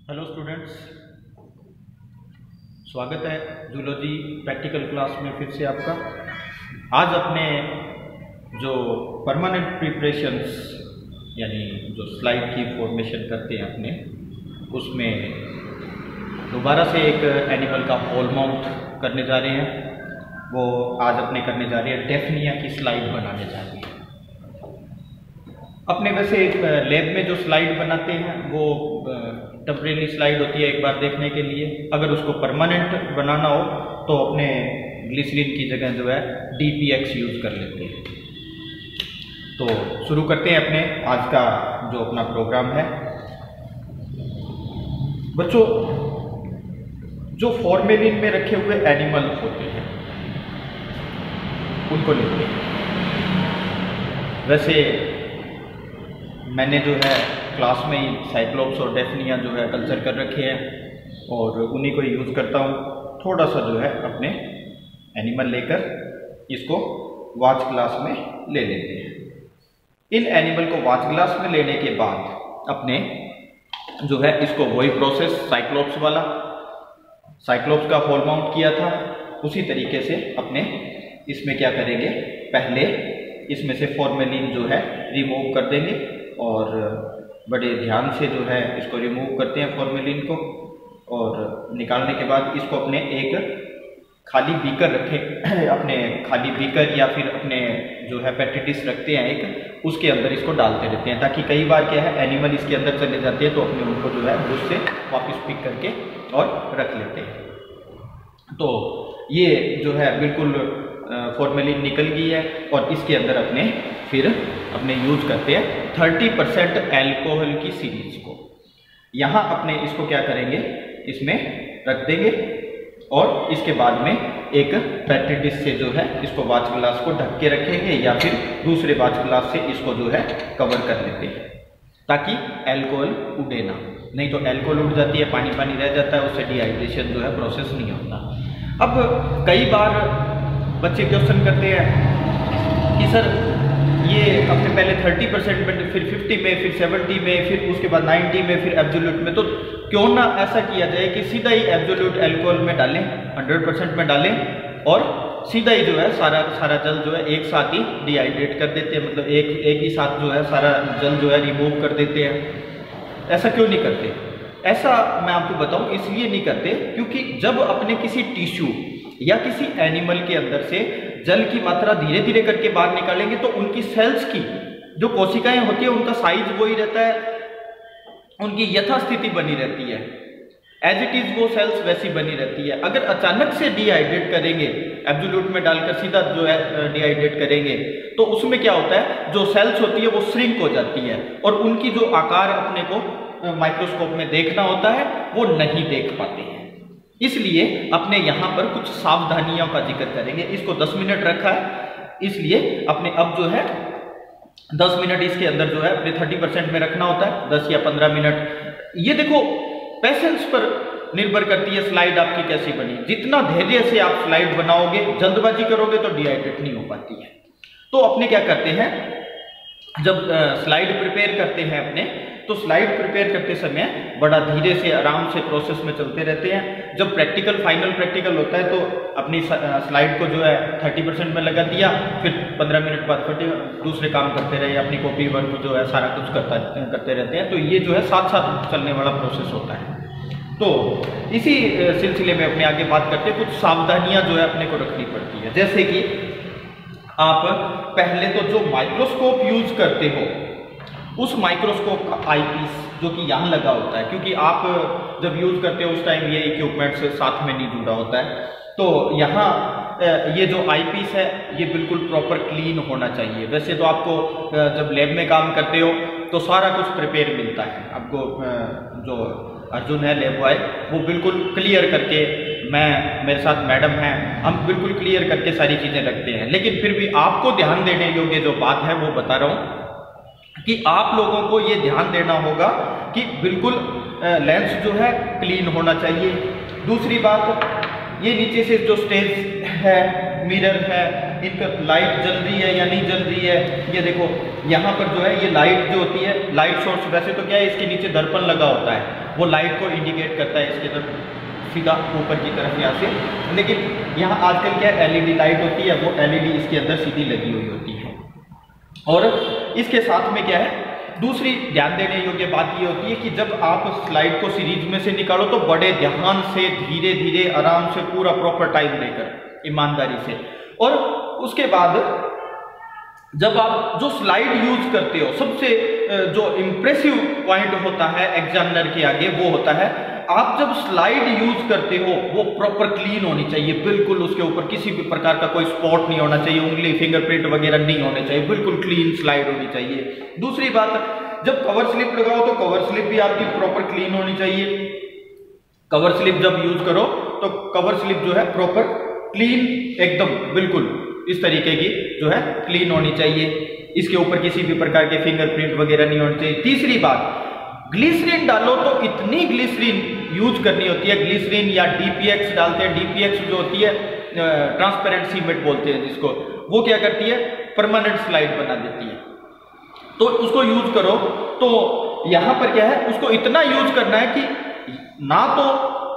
Hello students, स्वागत है zoology practical class में फिर से आपका। आज अपने जो परमानेंट प्रिपरेशंस यानी जो स्लाइड की फॉर्मेशन करते हैं अपने, उसमें दोबारा से एक एनिमल का होल माउंट करने जा रहे हैं। वो आज अपने करने जा रहे हैं डेफनिया की स्लाइड बनाने जा रहे हैं। अपने वैसे लैब में जो स्लाइड बनाते हैं वो टेम्परेरी स्लाइड होती है एक बार देखने के लिए। अगर उसको परमानेंट बनाना हो तो अपने ग्लिसरीन की जगह जो है DPX यूज़ कर लेते हैं। तो शुरू करते हैं अपने आज का जो अपना प्रोग्राम है। बच्चों, जो फॉर्मेलिन में रखे हुए एनिमल होते हैं उनको लेते हैं। वैसे मैंने जो है क्लास में ही साइक्लोप्स और डेफनिया जो है कल्चर कर रखे हैं और उन्हीं को यूज़ करता हूँ। थोड़ा सा जो है अपने एनिमल लेकर इसको वॉच ग्लास में ले लेते हैं। इन एनिमल को वॉच ग्लास में लेने के बाद अपने जो है इसको वही प्रोसेस साइक्लोप्स वाला, साइक्लोप्स का होल माउंट किया था उसी तरीके से अपने इसमें क्या करेंगे, पहले इसमें से फॉर्मेलिन जो है रिमूव कर देंगे और बड़े ध्यान से जो है इसको रिमूव करते हैं फॉर्मेलिन को। और निकालने के बाद इसको अपने एक खाली बीकर रखें, अपने खाली बीकर या फिर अपने जो है पेट्री रखते हैं एक, उसके अंदर इसको डालते रहते हैं ताकि कई बार क्या है एनिमल इसके अंदर चले जाते हैं तो अपने उनको जो है उससे वापस पिक करके और रख लेते हैं। तो ये जो है बिल्कुल फॉर्मेलिन निकल गई है और इसके अंदर अपने फिर अपने यूज करते हैं 30% एल्कोहल की सीरीज को। यहाँ अपने इसको क्या करेंगे, इसमें रख देंगे और इसके बाद में एक पेट्री डिश से जो है इसको वॉच ग्लास को ढक के रखेंगे या फिर दूसरे वॉच ग्लास से इसको जो है कवर कर लेते हैं ताकि एल्कोहल उड़े ना। नहीं तो एल्कोहल उड़ जाती है, पानी पानी रह जाता है, उससे डिहाइड्रेशन जो है प्रोसेस नहीं होता। अब कई बार बच्चे क्वेश्चन करते हैं कि सर ये अपने पहले 30% में, फिर 50 में, फिर 70 में, फिर उसके बाद 90 में, फिर एब्सोल्यूट में, तो क्यों ना ऐसा किया जाए कि सीधा ही एब्सोल्यूट अल्कोहल में डालें, 100% में डालें और सीधा ही जो है सारा जल जो है एक साथ ही डिहाइड्रेट कर देते हैं, मतलब एक ही साथ जो है सारा जल जो है रिमूव कर देते हैं। ऐसा क्यों नहीं करते? ऐसा मैं आपको बताऊं इसलिए नहीं करते क्योंकि जब अपने किसी टिश्यू या किसी एनिमल के अंदर से जल की मात्रा धीरे धीरे करके बाहर निकालेंगे तो उनकी सेल्स की जो कोशिकाएं होती है उनका साइज वही रहता है, उनकी यथास्थिति बनी रहती है, एज इट इज वो सेल्स वैसी बनी रहती है। अगर अचानक से डिहाइड्रेट करेंगे, एब्सोल्यूट में डालकर सीधा जो है डिहाइड्रेट करेंगे तो उसमें क्या होता है, जो सेल्स होती है वो श्रिंक हो जाती है और उनकी जो आकार अपने को माइक्रोस्कोप में देखना होता है वो नहीं देख पाते हैं। इसलिए अपने यहाँ पर कुछ सावधानियों का जिक्र करेंगे। इसको 10 मिनट रखा है, इसलिए अपने अब जो है 10 मिनट इसके अंदर जो है अपने 30% में रखना होता है, 10 या 15 मिनट। ये देखो पेशेंस पर निर्भर करती है स्लाइड आपकी कैसी बनी। जितना धैर्य से आप स्लाइड बनाओगे, जल्दबाजी करोगे तो डिहाइड्रेट नहीं हो पाती है। तो अपने क्या करते हैं, जब स्लाइड प्रिपेयर करते हैं अपने, तो स्लाइड प्रिपेयर करते समय बड़ा धीरे से आराम से प्रोसेस में चलते रहते हैं। जब प्रैक्टिकल फाइनल प्रैक्टिकल होता है तो अपनी स्लाइड को जो है 30% में लगा दिया, फिर 15 मिनट बाद दूसरे काम करते रहे, अपनी कॉपी वर्क जो है सारा कुछ करते रहते हैं। तो ये जो है साथ साथ चलने वाला प्रोसेस होता है। तो इसी सिलसिले में अपने आगे बात करते हैं, कुछ सावधानियां जो है अपने को रखनी पड़ती है। जैसे कि आप पहले तो जो माइक्रोस्कोप यूज करते हो उस माइक्रोस्कोप का आईपीस जो कि यहाँ लगा होता है, क्योंकि आप जब यूज करते हो उस टाइम ये इक्विपमेंट से साथ में नहीं जुड़ा होता है, तो यहाँ ये जो आईपीस है ये बिल्कुल प्रॉपर क्लीन होना चाहिए। वैसे तो आपको जब लैब में काम करते हो तो सारा कुछ प्रिपेयर मिलता है आपको, जो अर्जुन है लैब बॉय वो बिल्कुल क्लियर करके, मेरे साथ मैडम हैं, हम बिल्कुल क्लियर करके सारी चीज़ें रखते हैं। लेकिन फिर भी आपको ध्यान देने योग्य जो बात है वो बता रहा हूँ कि आप लोगों को ये ध्यान देना होगा कि बिल्कुल लेंस जो है क्लीन होना चाहिए। दूसरी बात, ये नीचे से जो स्टेज है मिरर है, इनका लाइट जल रही है या नहीं जल रही है। ये देखो यहाँ पर जो है ये लाइट जो होती है, लाइट सोर्स वैसे तो क्या है इसके नीचे दर्पण लगा होता है, वो लाइट को इंडिकेट करता है इसके तरफ सीधा ऊपर की तरफ यहाँ से। लेकिन यहाँ आजकल क्या एलईडी लाइट होती है, वो एलईडी इसके अंदर सीधी लगी हुई होती है। और इसके साथ में क्या है, दूसरी ध्यान देने योग्य बात ये होती है कि जब आप स्लाइड को सीरीज में से निकालो तो बड़े ध्यान से, धीरे धीरे, आराम से, पूरा प्रॉपर टाइम लेकर, ईमानदारी से। और उसके बाद जब आप जो स्लाइड यूज करते हो, सबसे जो इम्प्रेसिव पॉइंट होता है एग्जामिनर के आगे वो होता है, आप जब स्लाइड यूज करते हो वो प्रॉपर क्लीन होनी चाहिए, बिल्कुल उसके ऊपर किसी भी प्रकार का कोई स्पॉट नहीं होना चाहिए, उंगली, फिंगरप्रिंट वगैरह नहीं होने चाहिए, बिल्कुल क्लीन स्लाइड होनी चाहिए। दूसरी बात, जब कवर स्लिप लगाओ तो कवर स्लिप भी आपकी प्रॉपर क्लीन होनी चाहिए। कवर स्लिप जब यूज करो तो कवर स्लिप जो है प्रॉपर क्लीन, एकदम बिल्कुल इस तरीके की जो है क्लीन होनी चाहिए, इसके ऊपर किसी भी प्रकार के फिंगरप्रिंट वगैरह नहीं होने चाहिए। तीसरी बात, ग्लिसरीन डालो तो इतनी ग्लिसरीन यूज करनी होती है, ग्लिसरीन या डीपीएक्स डालते हैं। डीपीएक्स जो होती है ट्रांसपेरेंट सीमेंट बोलते हैं जिसको, वो क्या करती है, परमानेंट स्लाइड बना देती है, तो उसको यूज करो। तो यहां पर क्या है, उसको इतना यूज करना है कि ना तो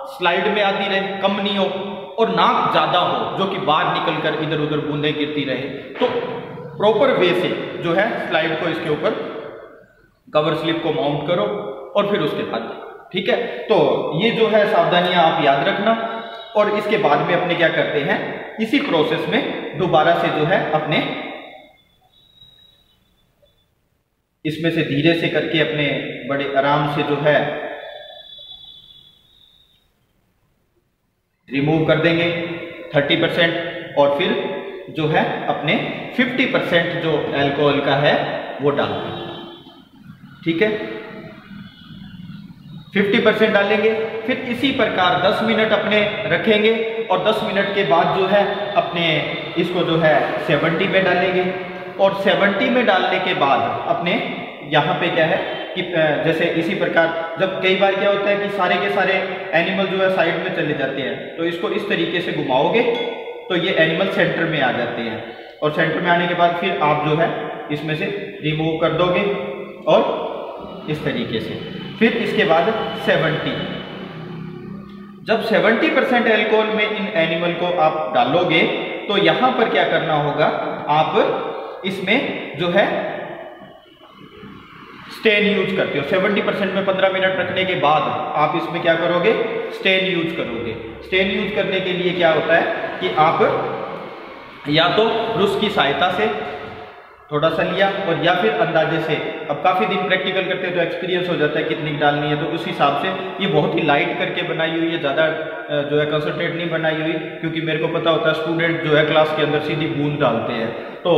स्लाइड में आती रहे, कम नहीं हो, और ना ज्यादा हो जो कि बाहर निकलकर इधर उधर बूंदें गिरती रहे। तो प्रॉपर वे से जो है स्लाइड को इसके ऊपर कवर स्लिप को माउंट करो और फिर उसके बाद, ठीक है। तो ये जो है सावधानियां आप याद रखना। और इसके बाद में अपने क्या करते हैं, इसी प्रोसेस में दोबारा से जो है अपने इसमें से धीरे से करके अपने बड़े आराम से जो है रिमूव कर देंगे 30%, और फिर जो है अपने 50% जो अल्कोहल का है वो डाल देंगे, ठीक है। 50% डालेंगे, फिर इसी प्रकार 10 मिनट अपने रखेंगे, और 10 मिनट के बाद जो है अपने इसको जो है 70 में डालेंगे। और 70 में डालने के बाद अपने यहाँ पे क्या है कि जैसे इसी प्रकार, जब कई बार क्या होता है कि सारे के सारे एनिमल जो है साइड में चले जाते हैं, तो इसको इस तरीके से घुमाओगे तो ये एनिमल सेंटर में आ जाते हैं, और सेंटर में आने के बाद फिर आप जो है इसमें से रिमूव कर दोगे और इस तरीके से। फिर इसके बाद 70, जब 70% अल्कोहल में इन एनिमल को आप डालोगे तो यहां पर क्या करना होगा, आप इसमें जो है स्टेन यूज करते हो। 70% में 15 मिनट रखने के बाद आप इसमें क्या करोगे, स्टेन यूज करोगे। स्टेन यूज करने के लिए क्या होता है कि आप या तो ब्रश की सहायता से थोड़ा सा लिया, और या फिर अंदाजे से, अब काफ़ी दिन प्रैक्टिकल करते हैं तो एक्सपीरियंस हो जाता है कितनी डालनी है, तो उस हिसाब से ये बहुत ही लाइट करके बनाई हुई है, ज़्यादा जो है कंसंट्रेट नहीं बनाई हुई, क्योंकि मेरे को पता होता है स्टूडेंट जो है क्लास के अंदर सीधी बूंद डालते हैं, तो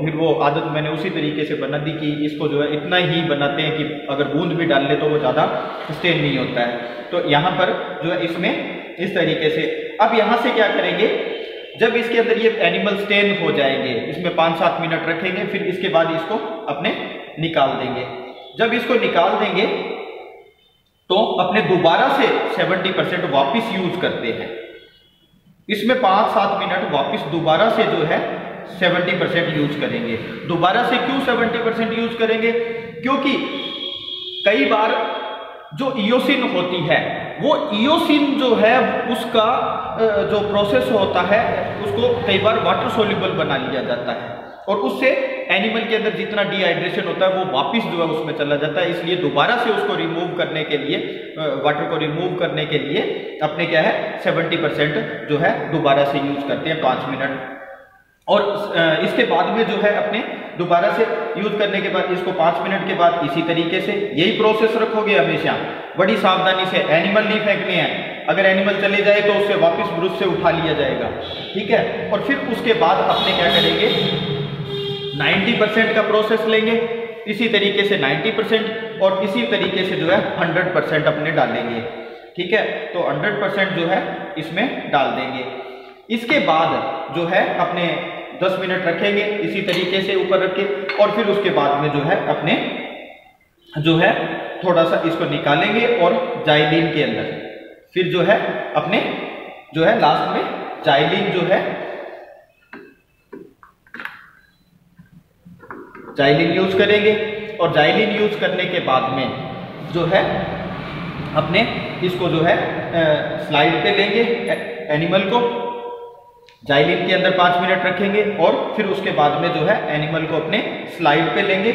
फिर वो आदत मैंने उसी तरीके से बना दी कि इसको जो है इतना ही बनाते हैं कि अगर बूंद भी डाल ले तो वो ज़्यादा स्टेन नहीं होता है। तो यहाँ पर जो है इसमें इस तरीके से, अब यहाँ से क्या करेंगे, जब इसके अंदर ये एनिमल स्टेन हो जाएंगे, इसमें 5-7 मिनट रखेंगे, फिर इसके बाद इसको अपने निकाल देंगे। जब इसको निकाल देंगे तो अपने दोबारा से 70% वापस यूज करते हैं, इसमें 5-7 मिनट वापस दोबारा से जो है 70% यूज करेंगे। दोबारा से क्यों 70% यूज करेंगे, क्योंकि कई बार जो इयोसिन होती है, वो इयोसिन जो है उसका जो प्रोसेस होता है उसको कई बार वाटर सोल्यूबल बना लिया जाता है, और उससे एनिमल के अंदर जितना डिहाइड्रेशन होता है वो वापस जो है उसमें चला जाता है। इसलिए दोबारा से उसको रिमूव करने के लिए, वाटर को रिमूव करने के लिए अपने क्या है 70% जो है दोबारा से यूज करते हैं 5 मिनट। और इसके बाद में जो है अपने दोबारा से यूज करने के बाद इसको 5 मिनट के बाद इसी तरीके से यही प्रोसेस रखोगे हमेशा। बड़ी सावधानी से, एनिमल नहीं फेंकने हैं, अगर एनिमल चले जाए तो उससे वापस ब्रश से उठा लिया जाएगा, ठीक है। और फिर उसके बाद अपने क्या करेंगे, 90% का प्रोसेस लेंगे, इसी तरीके से 90%, और इसी तरीके से जो है 100% अपने डालेंगे, ठीक है। तो 100% जो है इसमें डाल देंगे। इसके बाद जो है अपने 10 मिनट रखेंगे इसी तरीके से ऊपर रख के, और फिर उसके बाद में जो है अपने जो है थोड़ा सा इसको निकालेंगे और जाइलिन के अंदर फिर जो है अपने जो है लास्ट में जाइलिन जो है जाइलिन यूज करेंगे और जाइलिन यूज करने के बाद में जो है अपने इसको जो है स्लाइड पे लेंगे एनिमल को, जाइलिन के अंदर 5 मिनट रखेंगे और फिर उसके बाद में जो है एनिमल को अपने स्लाइड पे लेंगे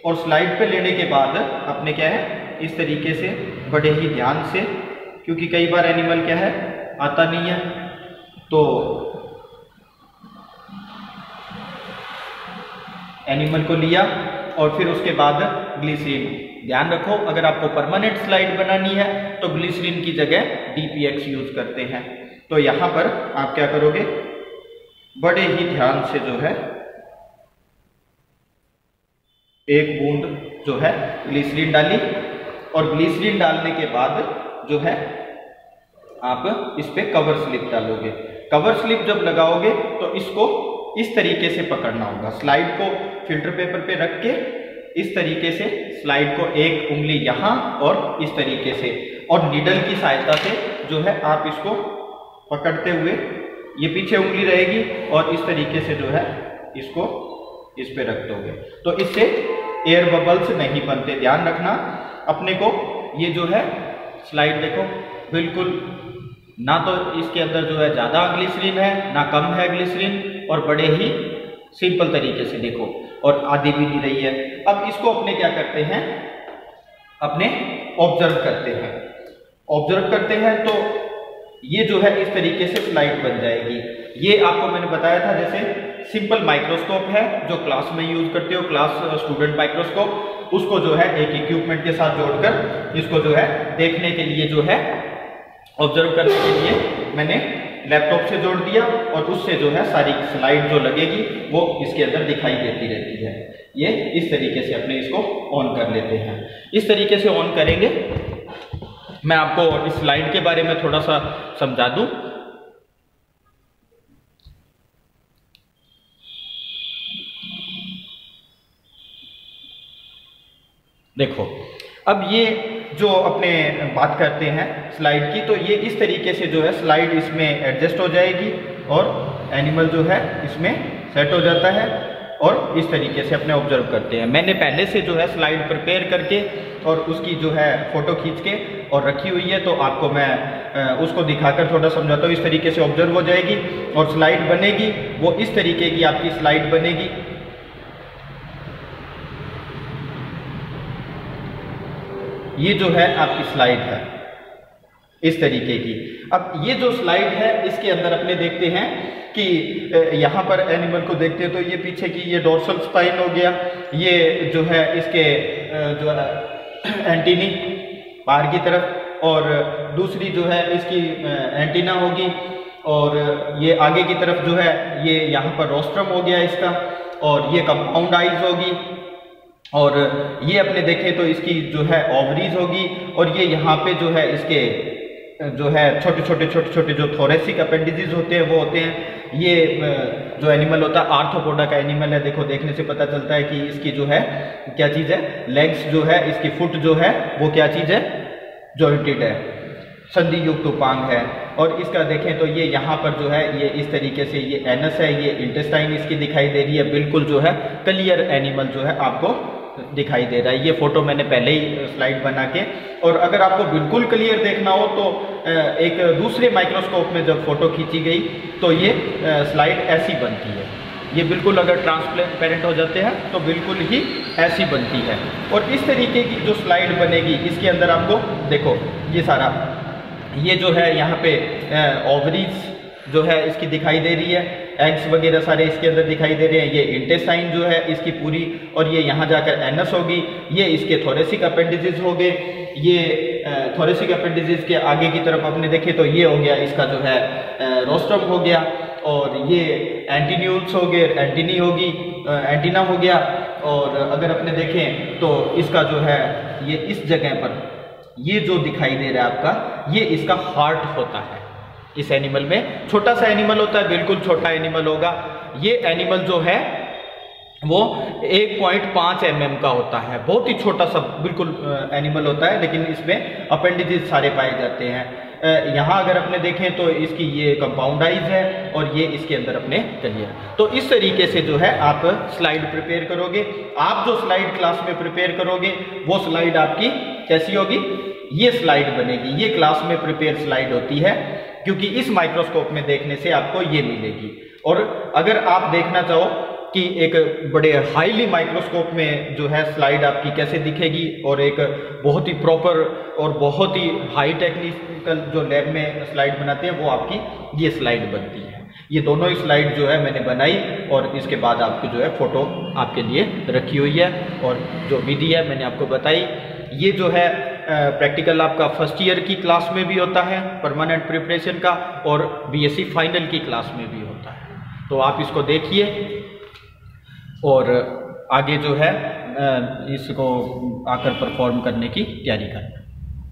और स्लाइड पे लेने के बाद अपने क्या है इस तरीके से बड़े ही ध्यान से, क्योंकि कई बार एनिमल क्या है आता नहीं है, तो एनिमल को लिया और फिर उसके बाद ग्लिसरीन, ध्यान रखो अगर आपको परमानेंट स्लाइड बनानी है तो ग्लिसरीन की जगह DPX यूज करते हैं। तो यहाँ पर आप क्या करोगे, बड़े ही ध्यान से जो है एक बूंद जो है ग्लिसरीन डाली और ग्लिसरीन डालने के बाद जो है आप इस पे कवर स्लिप डालोगे। कवर स्लिप जब लगाओगे तो इसको इस तरीके से पकड़ना होगा, स्लाइड को फिल्टर पेपर पे रख के इस तरीके से स्लाइड को एक उंगली यहाँ और इस तरीके से और नीडल की सहायता से जो है आप इसको पकड़ते हुए, ये पीछे उंगली रहेगी और इस तरीके से जो है इसको इस पे रख दोगे तो इससे एयर बबल्स नहीं बनते। ध्यान रखना अपने को, ये जो है स्लाइड देखो बिल्कुल ना तो इसके अंदर जो है ज़्यादा ग्लिसरीन है ना कम है ग्लिसरीन, और बड़े ही सिंपल तरीके से देखो और आधी भी नहीं रही है। अब इसको अपने क्या करते हैं, अपने ऑब्जर्व करते हैं। ऑब्जर्व करते हैं तो ये जो है इस तरीके से स्लाइड बन जाएगी। ये आपको मैंने बताया था जैसे सिंपल माइक्रोस्कोप है जो क्लास में यूज करते हो, क्लास स्टूडेंट माइक्रोस्कोप, उसको जो है एक इक्विपमेंट के साथ जोड़कर इसको जो है देखने के लिए जो है ऑब्जर्व करने के लिए मैंने लैपटॉप से जोड़ दिया और उससे जो है सारी स्लाइड जो लगेगी वो इसके अंदर दिखाई देती रहती है। ये इस तरीके से अपने इसको ऑन कर लेते हैं। इस तरीके से ऑन करेंगे, मैं आपको इस स्लाइड के बारे में थोड़ा सा समझा दूं। देखो अब ये जो अपने बात करते हैं स्लाइड की, तो ये इस तरीके से जो है स्लाइड इसमें एडजस्ट हो जाएगी और एनिमल जो है इसमें सेट हो जाता है और इस तरीके से अपने ऑब्जर्व करते हैं। मैंने पहले से जो है स्लाइड प्रिपेयर करके और उसकी जो है फोटो खींच के और रखी हुई है, तो आपको मैं उसको दिखाकर थोड़ा समझाता हूँ। इस तरीके से ऑब्जर्व हो जाएगी और स्लाइड बनेगी, वो इस तरीके की आपकी स्लाइड बनेगी। ये जो है आपकी स्लाइड है इस तरीके की। अब ये जो स्लाइड है इसके अंदर अपने देखते हैं कि यहाँ पर एनिमल को देखते हैं तो ये पीछे की ये डोर्सल स्पाइन हो गया, ये जो है इसके जो है एंटीनी बाहर की तरफ, और दूसरी जो है इसकी एंटीना होगी, और ये आगे की तरफ जो है ये यहाँ पर रोस्ट्रम हो गया इसका, और ये कंपाउंड आइज होगी, और ये अपने देखें तो इसकी जो है ओवरीज होगी, और ये यहाँ पे जो है इसके जो है छोटे छोटे जो थोरेसिक अपेंडिजेस होते हैं वो होते हैं। ये जो एनिमल होता है आर्थ्रोपोडा का एनिमल है, देखो देखने से पता चलता है कि इसकी जो है क्या चीज़ है, लेग्स जो है इसकी फुट जो है वो क्या चीज़ है, जॉइंटेड है, संधि युक्त उपांग है। और इसका देखें तो ये यहाँ पर जो है ये इस तरीके से ये एनस है, ये इंटेस्टाइन इसकी दिखाई दे रही है, बिल्कुल जो है क्लियर एनिमल जो है आपको दिखाई दे रहा है। ये फोटो मैंने पहले ही स्लाइड बना के, और अगर आपको बिल्कुल क्लियर देखना हो तो एक दूसरे माइक्रोस्कोप में जब फोटो खींची गई तो ये स्लाइड ऐसी बनती है। ये बिल्कुल अगर ट्रांसपेरेंट हो जाते हैं तो बिल्कुल ही ऐसी बनती है। और इस तरीके की जो स्लाइड बनेगी इसके अंदर आपको देखो ये सारा ये जो है यहाँ पे ओवरीज जो है इसकी दिखाई दे रही है, एग्स वगैरह सारे इसके अंदर दिखाई दे रहे हैं, ये इंटेस्टाइन जो है इसकी पूरी, और ये यहाँ जाकर एनस होगी, ये इसके थोरेसिक अपेंडिजेस हो गए, ये थोरेसिक अपेंडिजेस के आगे की तरफ अपने देखें तो ये हो गया इसका जो है रोस्ट्रम हो गया, और ये एंटीन्यूल्स हो गए, एंटीनी होगी, एंटीना हो गया, और अगर अपने देखें तो इसका जो है ये इस जगह पर ये जो दिखाई दे रहा है आपका, ये इसका हार्ट होता है। इस एनिमल में छोटा सा एनिमल होता है, बिल्कुल छोटा एनिमल होगा। ये एनिमल जो है वो 1.5 mm का होता है, बहुत ही छोटा सा बिल्कुल एनिमल होता है, लेकिन इसमें अपेंडिजेस सारे पाए जाते हैं। यहाँ अगर अपने देखें तो इसकी ये कंपाउंड आइज है और ये इसके अंदर अपने कलियर। तो इस तरीके से जो है आप स्लाइड प्रिपेयर करोगे। आप जो स्लाइड क्लास में प्रिपेयर करोगे वो स्लाइड आपकी कैसी होगी, ये स्लाइड बनेगी। ये क्लास में प्रिपेयर स्लाइड होती है, क्योंकि इस माइक्रोस्कोप में देखने से आपको ये मिलेगी। और अगर आप देखना चाहो कि एक बड़े हाईली माइक्रोस्कोप में जो है स्लाइड आपकी कैसे दिखेगी, और एक बहुत ही प्रॉपर और बहुत ही हाई टेक्निकल जो लैब में स्लाइड बनाते हैं, वो आपकी ये स्लाइड बनती है। ये दोनों ही स्लाइड जो है मैंने बनाई, और इसके बाद आपको जो है फ़ोटो आपके लिए रखी हुई है, और जो विधि है मैंने आपको बताई। ये जो है प्रैक्टिकल आपका फर्स्ट ईयर की क्लास में भी होता है, परमानेंट प्रिपरेशन का, और बीएससी फाइनल की क्लास में भी होता है। तो आप इसको देखिए और आगे जो है इसको आकर परफॉर्म करने की तैयारी करें।